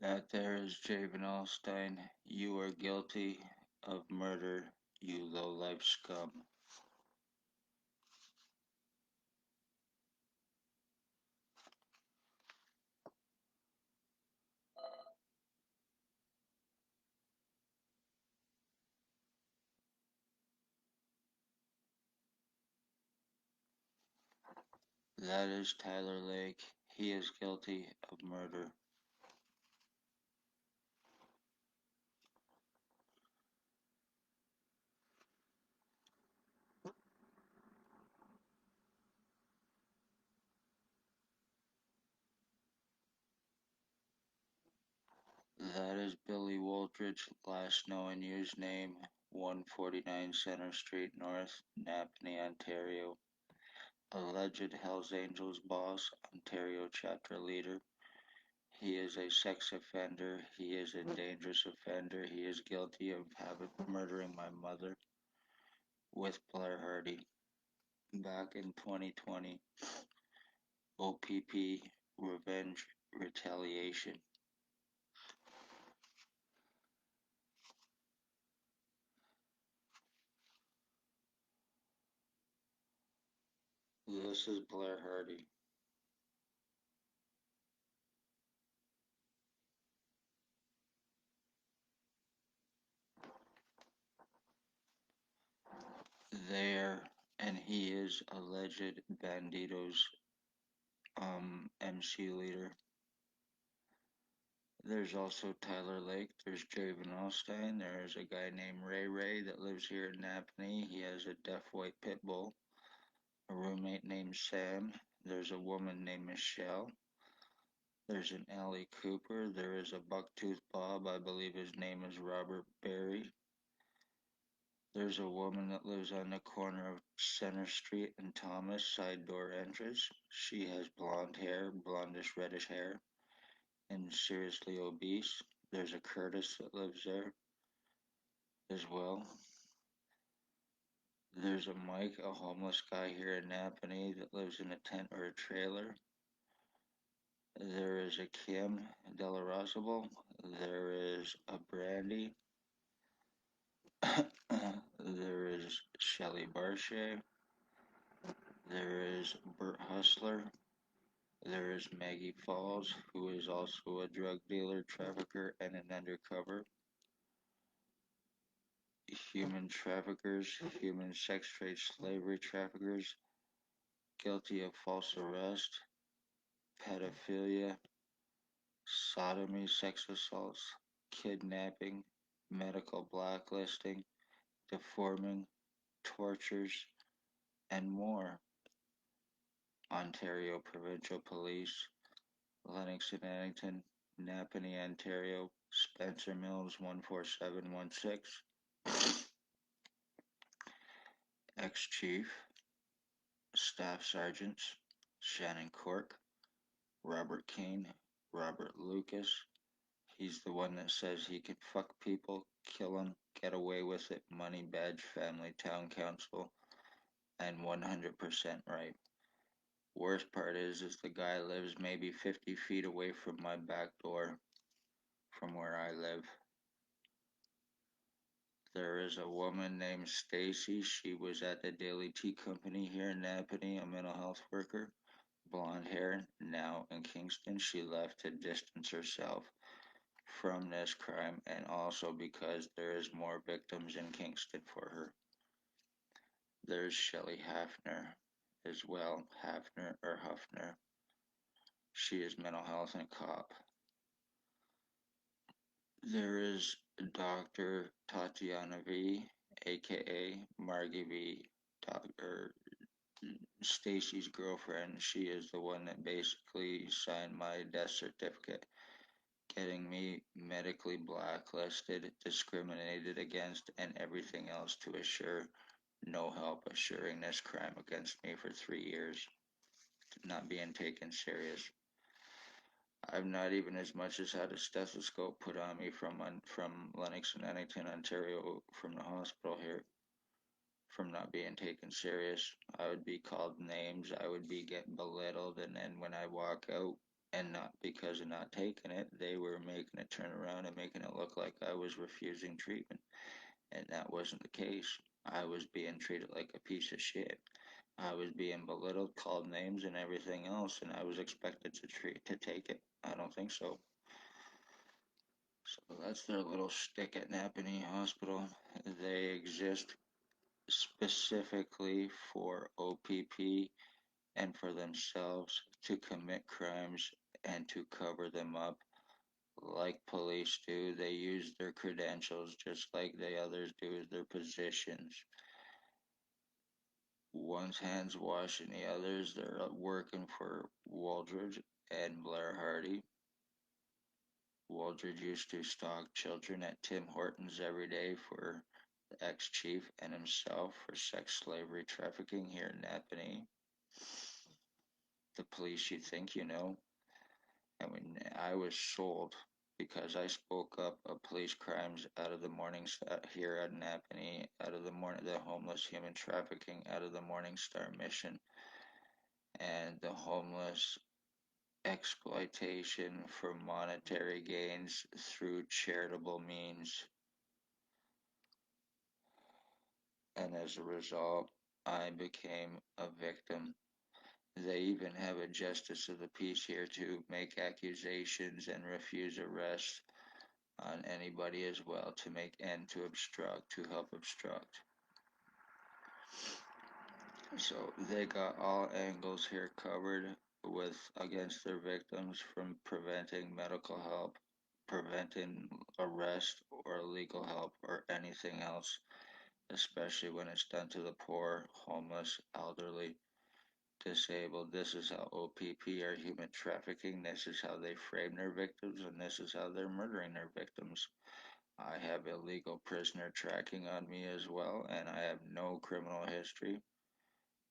That there is Javen Alstein. You are guilty of murder, you low-life scum. That is Tyler Lake. He is guilty of murder. That is Billy Woolridge, last known and used name 149 Center Street North, Napanee, Ontario. Alleged Hells Angels boss, Ontario chapter leader. He is a sex offender. He is a dangerous offender. He is guilty of murdering my mother with Blair Hardy back in 2020. OPP, revenge, retaliation. This is Blair Hardy. There, and he is alleged Bandito's MC leader. There's also Tyler Lake. There's Javen Alstein. There's a guy named Ray Ray that lives here in Napanee. He has a deaf white pit bull. A roommate named Sam. There's a woman named Michelle. There's an Allie Cooper. There is a Bucktooth Bob. I believe his name is Robert Berry. There's a woman that lives on the corner of Center Street and Thomas, side door entrance. She has blonde hair, blondish reddish hair, and seriously obese. There's a Curtis that lives there as well. There's a Mike, a homeless guy here in Napanee that lives in a tent or a trailer. There is a Kim Delarosable. There is a Brandy. There is Shelley Barche. There is Bert Hustler. There is Maggie Falls, who is also a drug dealer, trafficker, and an undercover. Human traffickers, human sex trade slavery traffickers, guilty of false arrest, pedophilia, sodomy, sex assaults, kidnapping, medical blacklisting, deforming, tortures, and more. Ontario Provincial Police, Lennox and Addington, Napanee, Ontario, Spencer Mills 14716. Ex-Chief, Staff Sergeants, Shannon Cork, Robert Kane, Robert Lucas. He's the one that says he can fuck people, kill them, get away with it, money badge, family, town council, and 100% right. Worst part is the guy lives maybe 50 feet away from my back door from where I live. There is a woman named Stacy. She was at the Daily Tea Company here in Napanee, a mental health worker. Blonde hair, now in Kingston. She left to distance herself from this crime and also because there is more victims in Kingston for her. There's Shelley Hafner as well, Hafner or Huffner. She is mental health and cop. There is Dr. Tatiana V, aka Margie V, Dr. Stacy's girlfriend. She is the one that basically signed my death certificate, getting me medically blacklisted, discriminated against, and everything else to assure no help assuring this crime against me for 3 years, not being taken serious. I've not even as much as had a stethoscope put on me from Lennox and Addington, Ontario, from the hospital here, from not being taken serious. I would be called names. I would be getting belittled, and then when I walk out And not because of not taking it, they were making it turn around and making it look like I was refusing treatment. And that wasn't the case. I was being treated like a piece of shit. I was being belittled, called names, and everything else, and I was expected to take it. I don't think so. So that's their little stick at Napanee Hospital. They exist specifically for OPP and for themselves to commit crimes and to cover them up like police do. They use their credentials just like the others do their positions. One's hands washing the others. They're working for Waldridge and Blair Hardy. Waldridge used to stalk children at Tim Hortons every day for the ex-chief and himself for sex slavery trafficking here in Napanee. The police, you think you know. And when I was sold because I spoke up of police crimes out of the morning here at Napanee, out of the homeless human trafficking, out of the Morning Star mission, and the homeless exploitation for monetary gains through charitable means. And as a result, I became a victim. They even have a justice of the peace here to make accusations and refuse arrest on anybody as well to make and to obstruct, to help obstruct. So they got all angles here covered with against their victims, from preventing medical help, preventing arrest or legal help or anything else, especially when it's done to the poor, homeless, elderly, disabled. This is how OPP are human trafficking. This is how they frame their victims, and this is how they're murdering their victims. I have illegal prisoner tracking on me as well, and I have no criminal history.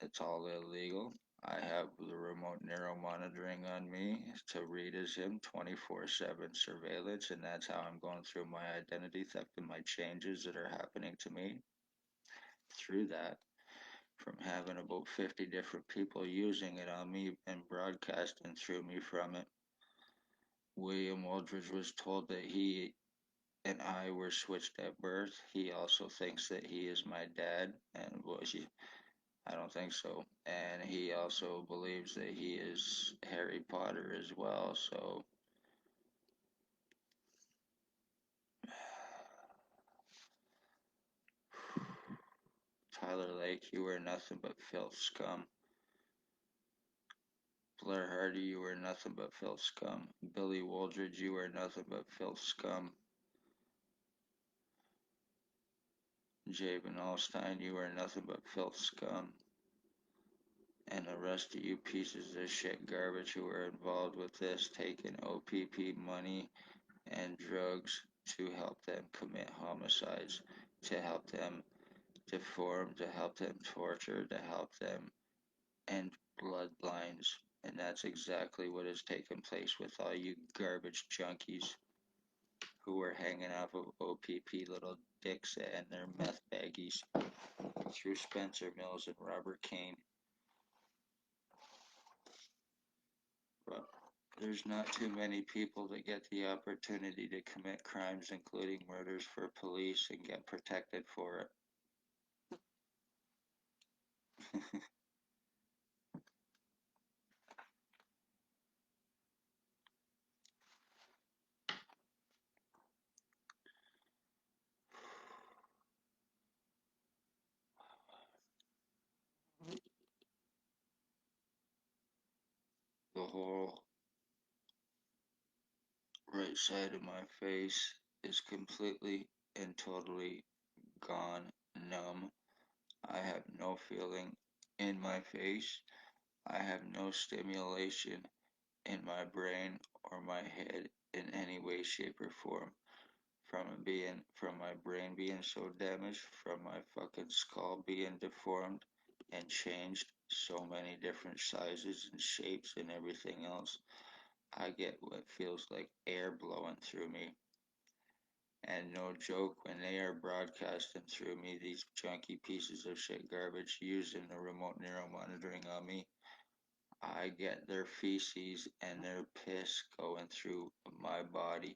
It's all illegal. I have the remote neuro monitoring on me to read as him 24/7 surveillance, and that's how I'm going through my identity theft and my changes that are happening to me through that, from having about 50 different people using it on me and broadcasting through me from it. William Waldridge was told that he and I were switched at birth. He also thinks that he is my dad, and I don't think so. And he also believes that he is Harry Potter as well. So Tyler Lake, you are nothing but filth scum. Blair Hardy, you are nothing but filth scum. Billy Waldridge, you are nothing but filth scum. Jabin Allstein, you are nothing but filth scum. And the rest of you pieces of shit garbage who are involved with this, taking OPP money and drugs to help them commit homicides, to help them deform, to help them torture, to help them end bloodlines. And that's exactly what has taken place with all you garbage junkies who are hanging off of OPP little dicks and their meth baggies through Spencer Mills and Robert Kane. But there's not too many people that get the opportunity to commit crimes, including murders, for police and get protected for it. The whole right side of my face is completely and totally gone numb. I have no feeling in my face. I have no stimulation in my brain or my head in any way, shape, or form. From my brain being so damaged, from my fucking skull being deformed and changed so many different sizes and shapes and everything else. I get what feels like air blowing through me. And no joke, when they are broadcasting through me, these junky pieces of shit garbage using the remote neuro monitoring on me, I get their feces and their piss going through my body.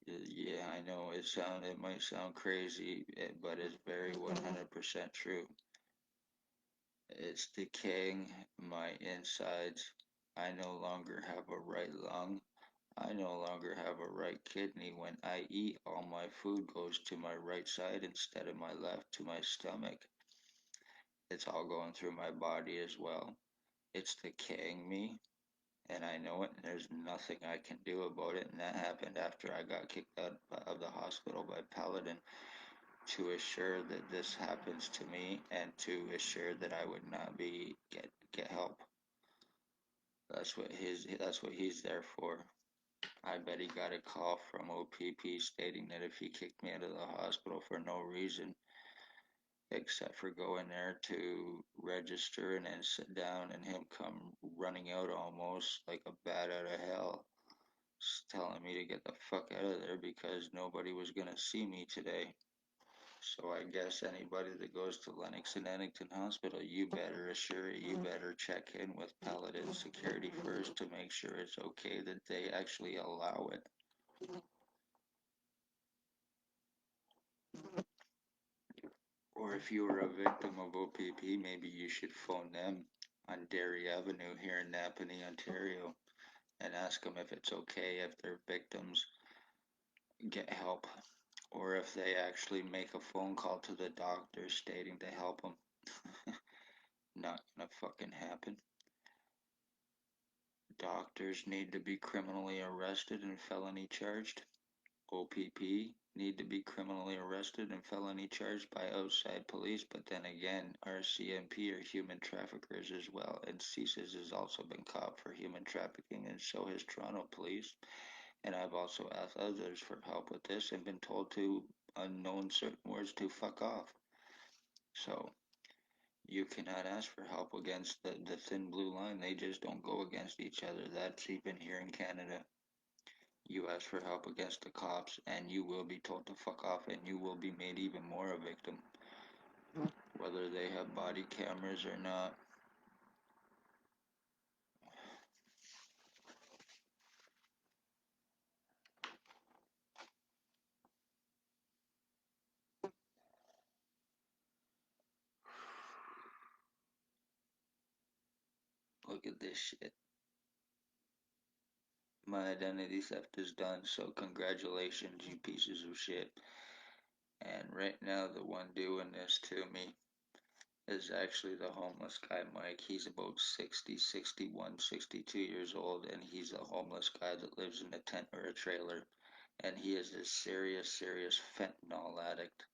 Yeah, I know it might sound crazy, but it's very 100% true. It's decaying my insides. I no longer have a right lung. I no longer have a right kidney. When I eat, all my food goes to my right side instead of my left to my stomach. It's all going through my body as well. It's decaying me, and I know it, and there's nothing I can do about it. And that happened after I got kicked out of the hospital by Paladin to assure that this happens to me and to assure that I would not get help. That's what he's there for. I bet he got a call from OPP stating that if he kicked me out of the hospital for no reason except for going there to register and then sit down and him come running out almost like a bat out of hell, telling me to get the fuck out of there because nobody was gonna see me today. So I guess anybody that goes to Lennox and Ennington Hospital, you better you better check in with Paladin Security first to make sure it's okay that they actually allow it. Or if you were a victim of OPP, maybe you should phone them on Derry Avenue here in Napanee, Ontario, and ask them if it's okay if their victims get help, or if they actually make a phone call to the doctor stating to help them. Not gonna fucking happen. Doctors need to be criminally arrested and felony charged. OPP need to be criminally arrested and felony charged by outside police, but then again, RCMP are human traffickers as well, and CSIS has also been caught for human trafficking, and so has Toronto Police. And I've also asked others for help with this and been told to unknown certain words to fuck off. So you cannot ask for help against the thin blue line. They just don't go against each other. That's even here in Canada. You ask for help against the cops, and you will be told to fuck off, and you will be made even more a victim, whether they have body cameras or not. Look at this shit. My identity theft is done, so congratulations, you pieces of shit. And right now, the one doing this to me is actually the homeless guy, Mike. He's about 60, 61, 62 years old, and he's a homeless guy that lives in a tent or a trailer. And he is a serious, serious fentanyl addict.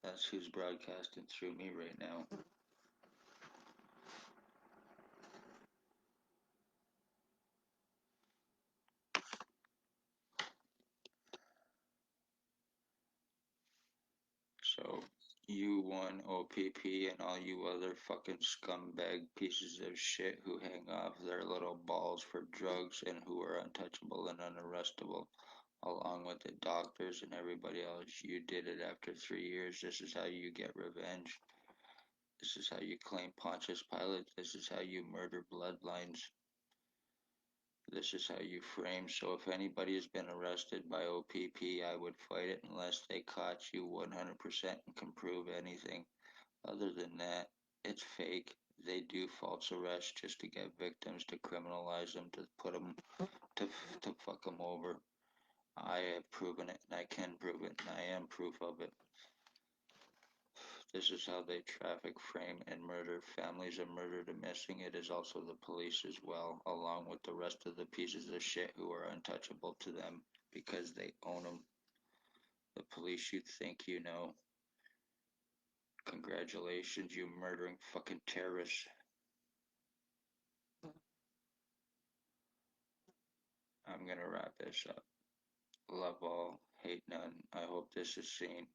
That's who's broadcasting through me right now. So, you one OPP and all you other fucking scumbag pieces of shit who hang off their little balls for drugs and who are untouchable and unarrestable, along with the doctors and everybody else, you did it after 3 years. This is how you get revenge. This is how you claim Pontius Pilate. This is how you murder bloodlines. This is how you frame. So if anybody has been arrested by OPP, I would fight it unless they caught you 100% and can prove anything. Other than that, it's fake. They do false arrests just to get victims, to criminalize them, to put them, to fuck them over. I have proven it, and I can prove it, and I am proof of it. This is how they traffic, frame, and murder families of murdered and missing. It is also the police as well, along with the rest of the pieces of shit who are untouchable to them because they own them. The police you think you know. Congratulations, you murdering fucking terrorists. I'm gonna wrap this up. Love all, hate none. I hope this is seen.